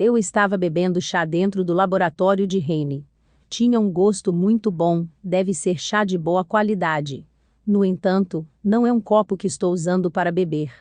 Eu estava bebendo chá dentro do laboratório de Heine. Tinha um gosto muito bom, deve ser chá de boa qualidade. No entanto, não é um copo que estou usando para beber.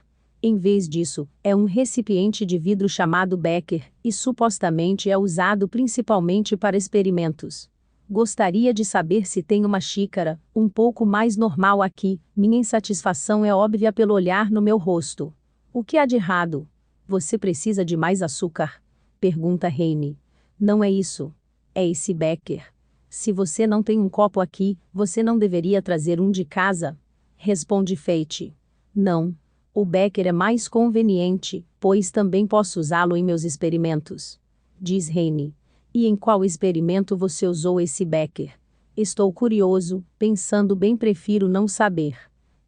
Em vez disso, é um recipiente de vidro chamado Becker, e supostamente é usado principalmente para experimentos. Gostaria de saber se tem uma xícara, um pouco mais normal aqui. Minha insatisfação é óbvia pelo olhar no meu rosto. O que há de errado? Você precisa de mais açúcar? Pergunta Heine. Não é isso. É esse Becker. Se você não tem um copo aqui, você não deveria trazer um de casa? Responde Fate. Não. O Becker é mais conveniente, pois também posso usá-lo em meus experimentos. Diz Heine. E em qual experimento você usou esse Becker? Estou curioso, pensando bem, prefiro não saber.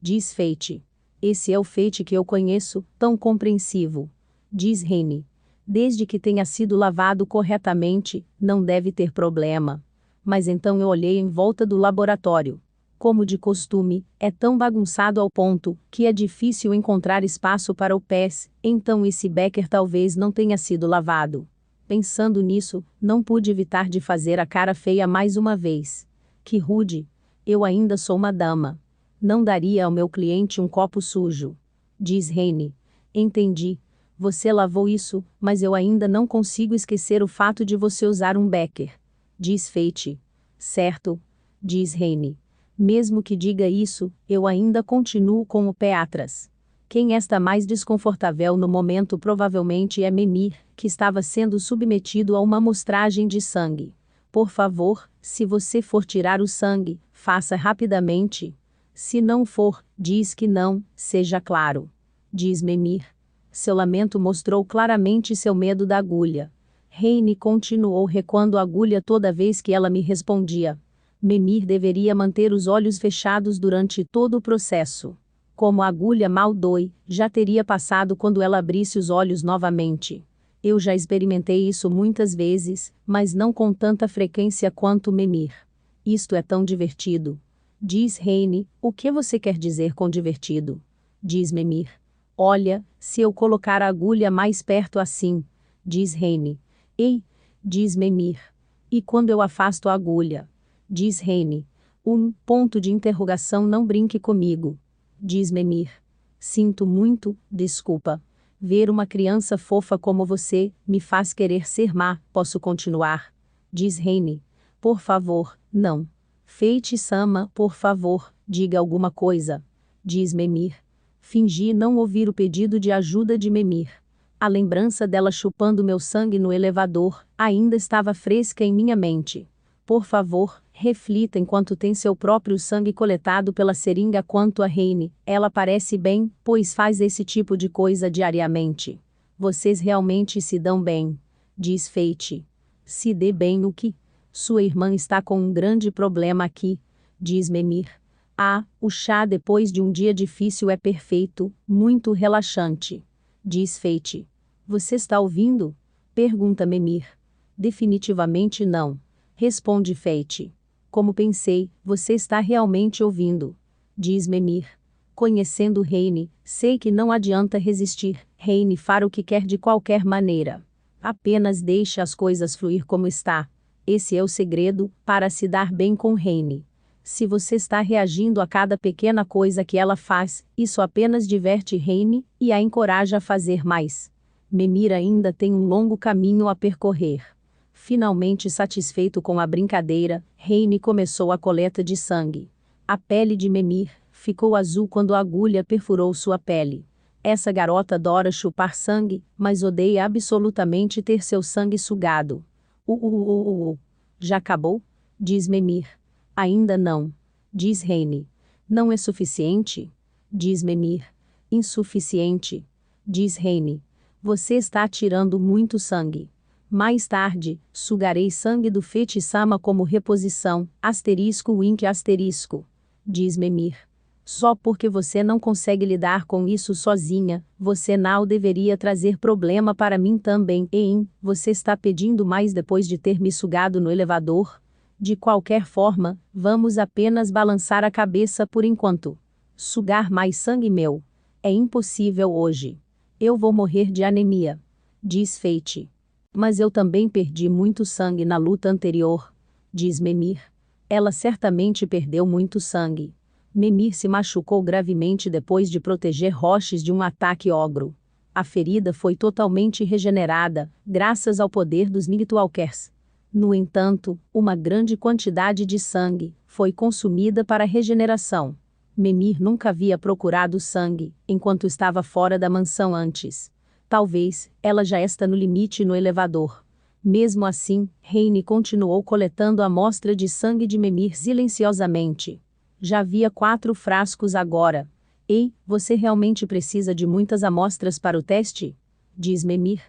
Diz Fate. Esse é o Fate que eu conheço, tão compreensivo. Diz Heine. Desde que tenha sido lavado corretamente, não deve ter problema. Mas então eu olhei em volta do laboratório. Como de costume, é tão bagunçado ao ponto que é difícil encontrar espaço para o pés, então esse Becker talvez não tenha sido lavado. Pensando nisso, não pude evitar de fazer a cara feia mais uma vez. Que rude! Eu ainda sou uma dama. Não daria ao meu cliente um copo sujo. Diz Heine. Entendi. Você lavou isso, mas eu ainda não consigo esquecer o fato de você usar um Becker. Diz Fate. Certo. Diz Heine. Mesmo que diga isso, eu ainda continuo com o pé atrás. Quem está mais desconfortável no momento provavelmente é Memir, que estava sendo submetido a uma amostragem de sangue. Por favor, se você for tirar o sangue, faça rapidamente. Se não for, diz que não, seja claro. Diz Memir. Seu lamento mostrou claramente seu medo da agulha. Heine continuou recuando a agulha toda vez que ela me respondia. Memir deveria manter os olhos fechados durante todo o processo. Como a agulha mal dói, já teria passado quando ela abrisse os olhos novamente. Eu já experimentei isso muitas vezes, mas não com tanta frequência quanto Memir. Isto é tão divertido. Diz Heine. O que você quer dizer com divertido? Diz Memir. Olha, se eu colocar a agulha mais perto assim. Diz Heine. Ei! Diz Memir. E quando eu afasto a agulha? Diz Heine. Ponto de interrogação. Não brinque comigo. Diz Memir. Sinto muito, desculpa. Ver uma criança fofa como você, me faz querer ser má. Posso continuar? Diz Heine. Por favor, não. Fate-sama, por favor, diga alguma coisa. Diz Memir. Fingi não ouvir o pedido de ajuda de Memir. A lembrança dela chupando meu sangue no elevador ainda estava fresca em minha mente. Por favor, reflita enquanto tem seu próprio sangue coletado pela seringa quanto a Heine. Ela parece bem, pois faz esse tipo de coisa diariamente. Vocês realmente se dão bem. Diz Fate. Se dê bem o quê? Sua irmã está com um grande problema aqui. Diz Memir. Ah, o chá depois de um dia difícil é perfeito, muito relaxante. Diz Fate. Você está ouvindo? Pergunta Memir. Definitivamente não. Responde Fate. Como pensei, você está realmente ouvindo. Diz Memir. Conhecendo Heine, sei que não adianta resistir. Heine fará o que quer de qualquer maneira. Apenas deixe as coisas fluir como está. Esse é o segredo, para se dar bem com Heine. Se você está reagindo a cada pequena coisa que ela faz, isso apenas diverte Heine, e a encoraja a fazer mais. Memir ainda tem um longo caminho a percorrer. Finalmente satisfeito com a brincadeira, Heine começou a coleta de sangue. A pele de Memir ficou azul quando a agulha perfurou sua pele. Essa garota adora chupar sangue, mas odeia absolutamente ter seu sangue sugado. Já acabou? Diz Memir. Ainda não. Diz Heine. Não é suficiente? Diz Memir. Insuficiente. Diz Heine. Você está tirando muito sangue. Mais tarde, sugarei sangue do Fate-sama como reposição, wink asterisco. Diz Memir. Só porque você não consegue lidar com isso sozinha, você não deveria trazer problema para mim também. Você está pedindo mais depois de ter me sugado no elevador? De qualquer forma, vamos apenas balançar a cabeça por enquanto. Sugar mais sangue meu. É impossível hoje. Eu vou morrer de anemia. Diz Fate. Mas eu também perdi muito sangue na luta anterior, diz Memir. Ela certamente perdeu muito sangue. Memir se machucou gravemente depois de proteger Roches de um ataque ogro. A ferida foi totalmente regenerada, graças ao poder dos Nightwalkers. No entanto, uma grande quantidade de sangue foi consumida para a regeneração. Memir nunca havia procurado sangue, enquanto estava fora da mansão antes. Talvez, ela já está no limite no elevador. Mesmo assim, Heine continuou coletando a amostra de sangue de Memir silenciosamente. Já havia 4 frascos agora. Ei, você realmente precisa de muitas amostras para o teste? Diz Memir.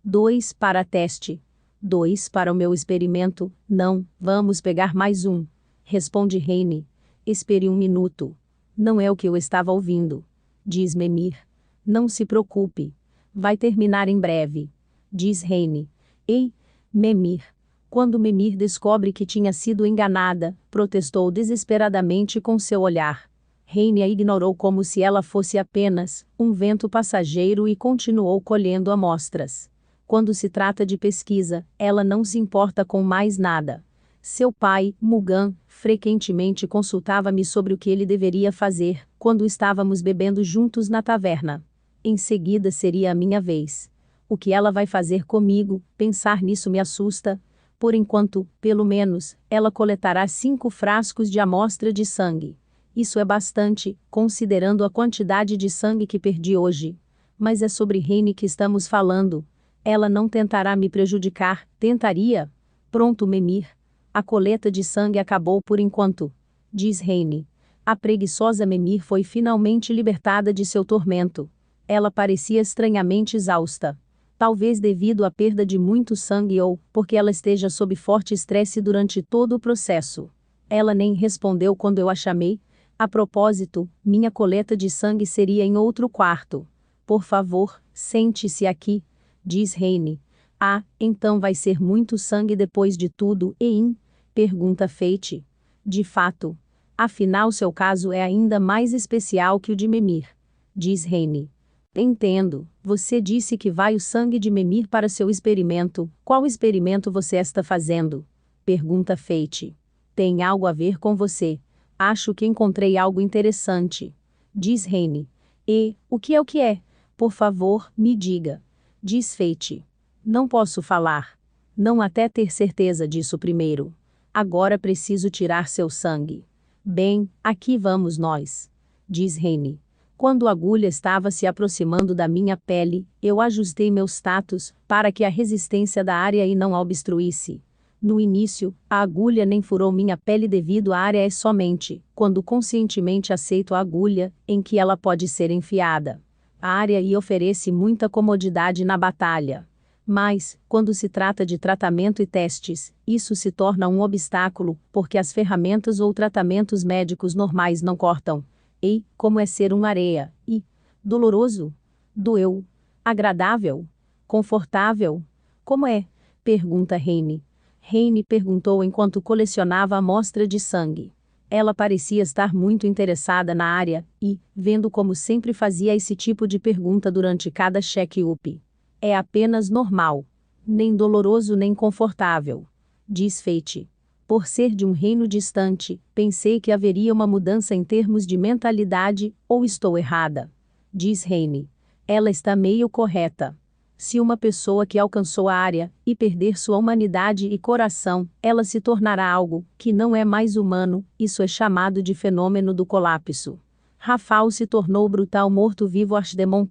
2 para teste. 2 para o meu experimento. Não, vamos pegar mais um. Responde Heine. Espere 1 minuto. Não é o que eu estava ouvindo. Diz Memir. Não se preocupe. Vai terminar em breve. Diz Heine. Ei, Memir. Quando Memir descobre que tinha sido enganada, protestou desesperadamente com seu olhar. Heine a ignorou como se ela fosse apenas um vento passageiro e continuou colhendo amostras. Quando se trata de pesquisa, ela não se importa com mais nada. Seu pai, Mugan, frequentemente consultava-me sobre o que ele deveria fazer, quando estávamos bebendo juntos na taverna. Em seguida seria a minha vez. O que ela vai fazer comigo? Pensar nisso me assusta. Por enquanto, pelo menos, ela coletará 5 frascos de amostra de sangue. Isso é bastante, considerando a quantidade de sangue que perdi hoje. Mas é sobre Heine que estamos falando. Ela não tentará me prejudicar, tentaria? Pronto, Memir. A coleta de sangue acabou por enquanto. Diz Heine. A preguiçosa Memir foi finalmente libertada de seu tormento. Ela parecia estranhamente exausta. Talvez devido à perda de muito sangue ou porque ela esteja sob forte estresse durante todo o processo. Ela nem respondeu quando eu a chamei. A propósito, minha coleta de sangue seria em outro quarto. Por favor, sente-se aqui, diz Heine. Ah, então vai ser muito sangue depois de tudo, hein? Pergunta Fate. De fato. Afinal seu caso é ainda mais especial que o de Memir. Diz Heine. Entendo, você disse que vai o sangue de Memir para seu experimento. Qual experimento você está fazendo? Pergunta Fate. Tem algo a ver com você. Acho que encontrei algo interessante. Diz Heine. E, o que é? Por favor, me diga. Diz Fate. Não posso falar. Não até ter certeza disso primeiro. Agora preciso tirar seu sangue. Bem, aqui vamos nós. Diz Heine. Quando a agulha estava se aproximando da minha pele, eu ajustei meu status, para que a resistência da área não a obstruísse. No início, a agulha nem furou minha pele devido à área somente, quando conscientemente aceito a agulha, em que ela pode ser enfiada. A área oferece muita comodidade na batalha. Mas, quando se trata de tratamento e testes, isso se torna um obstáculo, porque as ferramentas ou tratamentos médicos normais não cortam. Ei, como é ser uma areia? E doloroso? Doeu? Agradável? Confortável? Como é? Pergunta Heine. Heine perguntou enquanto colecionava a amostra de sangue. Ela parecia estar muito interessada na área e, vendo como sempre fazia esse tipo de pergunta durante cada check-up. É apenas normal. Nem doloroso nem confortável. Diz Fate. Por ser de um reino distante, pensei que haveria uma mudança em termos de mentalidade, ou estou errada? Diz Heine. Ela está meio correta. Se uma pessoa que alcançou a área, e perder sua humanidade e coração, ela se tornará algo, que não é mais humano, isso é chamado de fenômeno do colapso. Rafal se tornou brutal morto-vivo Archdemon.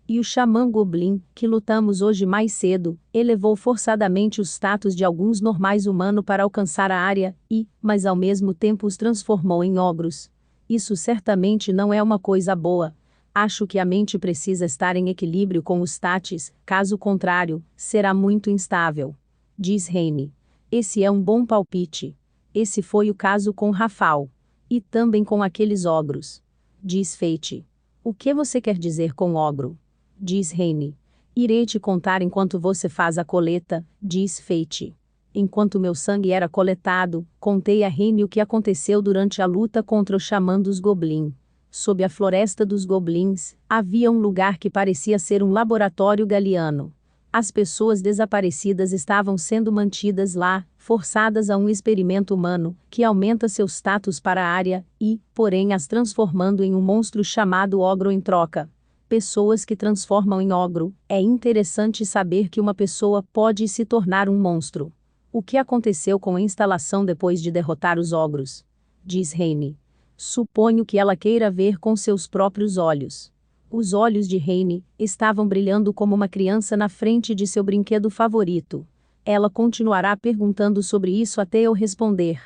E o Xamã Goblin, que lutamos hoje mais cedo, elevou forçadamente o status de alguns normais humanos para alcançar a área, mas ao mesmo tempo os transformou em ogros. Isso certamente não é uma coisa boa. Acho que a mente precisa estar em equilíbrio com os status, caso contrário, será muito instável. Diz Heine. Esse é um bom palpite. Esse foi o caso com Rafal. E também com aqueles ogros. Diz Fate. O que você quer dizer com ogro? Diz Heine. Irei te contar enquanto você faz a coleta, diz Fate. Enquanto meu sangue era coletado, contei a Heine o que aconteceu durante a luta contra o Xamã dos Goblin. Sob a floresta dos Goblins, havia um lugar que parecia ser um laboratório galiano. As pessoas desaparecidas estavam sendo mantidas lá, forçadas a um experimento humano, que aumenta seu status para a área, e, porém, as transformando em um monstro chamado ogro em troca. Pessoas que transformam em ogro. É interessante saber que uma pessoa pode se tornar um monstro. O que aconteceu com a instalação depois de derrotar os ogros? Diz Heine. Suponho que ela queira ver com seus próprios olhos. Os olhos de Heine estavam brilhando como uma criança na frente de seu brinquedo favorito. Ela continuará perguntando sobre isso até eu responder.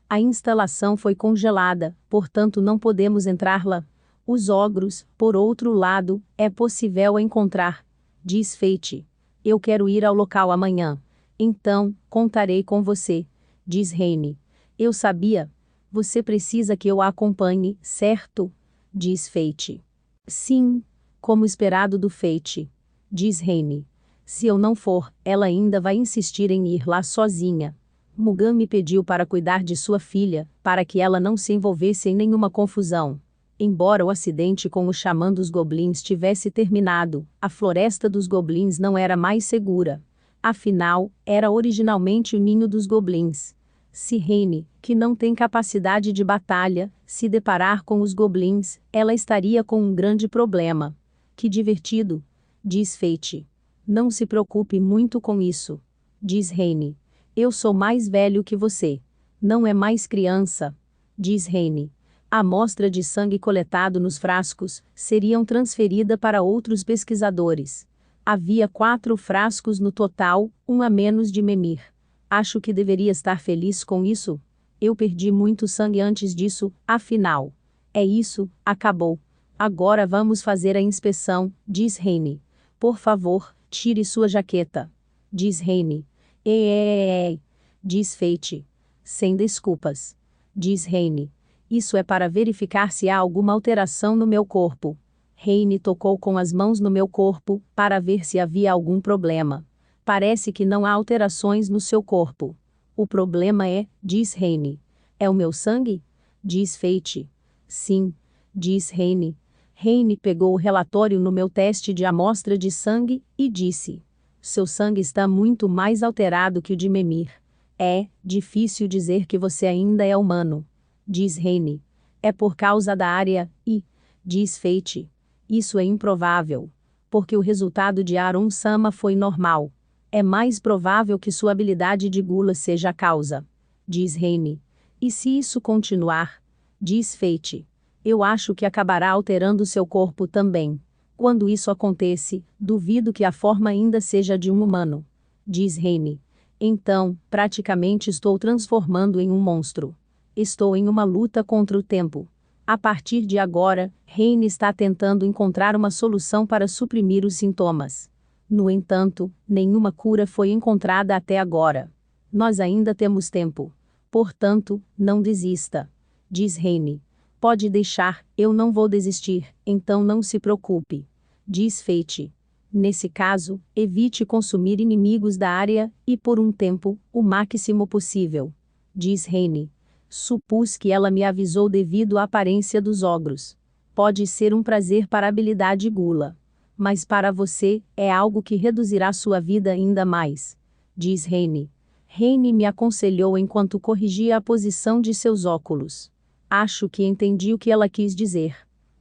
A instalação foi congelada, portanto não podemos entrar lá. Os ogros, por outro lado, é possível encontrar. Diz Fate. Eu quero ir ao local amanhã. Então, contarei com você. Diz Heine. Eu sabia. Você precisa que eu a acompanhe, certo? Diz Fate. Sim, como esperado do Fate. Diz Heine. Se eu não for, ela ainda vai insistir em ir lá sozinha. Mugan me pediu para cuidar de sua filha, para que ela não se envolvesse em nenhuma confusão. Embora o acidente com o xamã dos goblins tivesse terminado, a floresta dos goblins não era mais segura. Afinal, era originalmente o ninho dos goblins. Se Heine, que não tem capacidade de batalha, se deparar com os goblins, ela estaria com um grande problema. Que divertido! Diz Fate. Não se preocupe muito com isso. Diz Heine. Eu sou mais velho que você. Não é mais criança. Diz Heine. A amostra de sangue coletado nos frascos seriam transferida para outros pesquisadores. Havia 4 frascos no total, um a menos de Memir. Acho que deveria estar feliz com isso. Eu perdi muito sangue antes disso, afinal. É isso, acabou. Agora vamos fazer a inspeção, diz Heine. Por favor, tire sua jaqueta. Diz Heine. Ei, diz Fate. Sem desculpas. Diz Heine. Isso é para verificar se há alguma alteração no meu corpo. Heine tocou com as mãos no meu corpo, para ver se havia algum problema. Parece que não há alterações no seu corpo. O problema é, diz Heine. É o meu sangue? Diz Fate. Sim, diz Heine. Heine pegou o relatório no meu teste de amostra de sangue, e disse. Seu sangue está muito mais alterado que o de Memir. É difícil dizer que você ainda é humano. Diz Heine. É por causa da área, e, diz Fate. Isso é improvável. Porque o resultado de Aron-sama foi normal. É mais provável que sua habilidade de gula seja a causa. Diz Heine. E se isso continuar? Diz Fate. Eu acho que acabará alterando seu corpo também. Quando isso acontece, duvido que a forma ainda seja de um humano. Diz Heine. Então, praticamente estou transformando em um monstro. Estou em uma luta contra o tempo. A partir de agora, Heine está tentando encontrar uma solução para suprimir os sintomas. No entanto, nenhuma cura foi encontrada até agora. Nós ainda temos tempo. Portanto, não desista. Diz Heine. Pode deixar, eu não vou desistir, então não se preocupe. Diz Fate. Nesse caso, evite consumir inimigos da área, e por um tempo, o máximo possível. Diz Heine. Supus que ela me avisou devido à aparência dos ogros. Pode ser um prazer para a habilidade gula. Mas para você, é algo que reduzirá sua vida ainda mais. Diz Heine. Heine me aconselhou enquanto corrigia a posição de seus óculos. Acho que entendi o que ela quis dizer.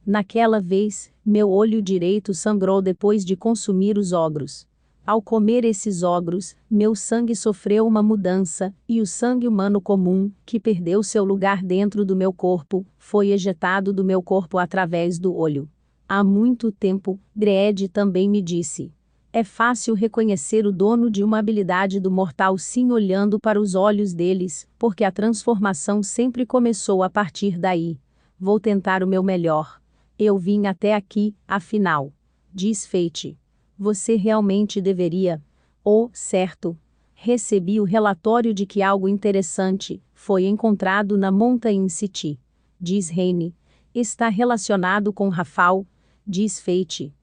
Naquela vez, meu olho direito sangrou depois de consumir os ogros. Ao comer esses ogros, meu sangue sofreu uma mudança, e o sangue humano comum, que perdeu seu lugar dentro do meu corpo, foi ejetado do meu corpo através do olho. Há muito tempo, Greed também me disse. É fácil reconhecer o dono de uma habilidade do mortal sim olhando para os olhos deles, porque a transformação sempre começou a partir daí. Vou tentar o meu melhor. Eu vim até aqui, afinal. Diz Fate. Você realmente deveria. Oh, certo. Recebi o relatório de que algo interessante foi encontrado na Mountain City. Diz Heine. Está relacionado com Rafal. Diz Fate.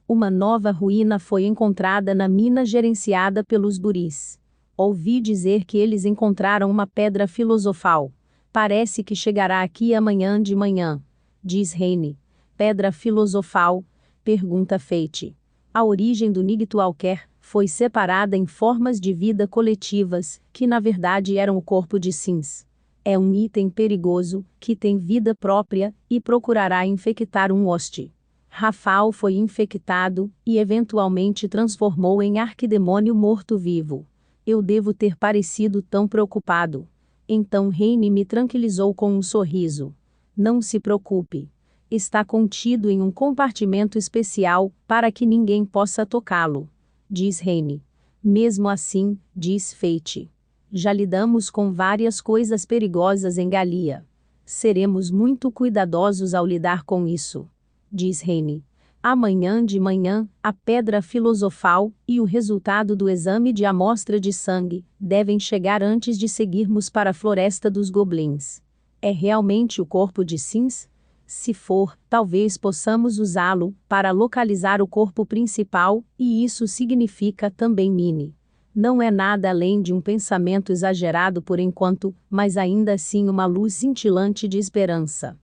Uma nova ruína foi encontrada na mina gerenciada pelos Buris. Ouvi dizer que eles encontraram uma pedra filosofal. Parece que chegará aqui amanhã de manhã. Diz Heine. Pedra filosofal? Pergunta Fate. A origem do Nigtualquer Foi separada em formas de vida coletivas, que na verdade eram o corpo de Sims. É um item perigoso, que tem vida própria, e procurará infectar um hoste. Rafael foi infectado, e eventualmente transformou em arquidemônio morto-vivo. Eu devo ter parecido tão preocupado. Então Raine me tranquilizou com um sorriso. Não se preocupe. Está contido em um compartimento especial, para que ninguém possa tocá-lo. Diz Raine. Mesmo assim, diz Fate. Já lidamos com várias coisas perigosas em Galia. Seremos muito cuidadosos ao lidar com isso. Diz Raine. Amanhã de manhã, a pedra filosofal e o resultado do exame de amostra de sangue devem chegar antes de seguirmos para a floresta dos goblins. É realmente o corpo de Sims? Se for, talvez possamos usá-lo para localizar o corpo principal, e isso significa também Minnie. Não é nada além de um pensamento exagerado por enquanto, mas ainda assim uma luz cintilante de esperança.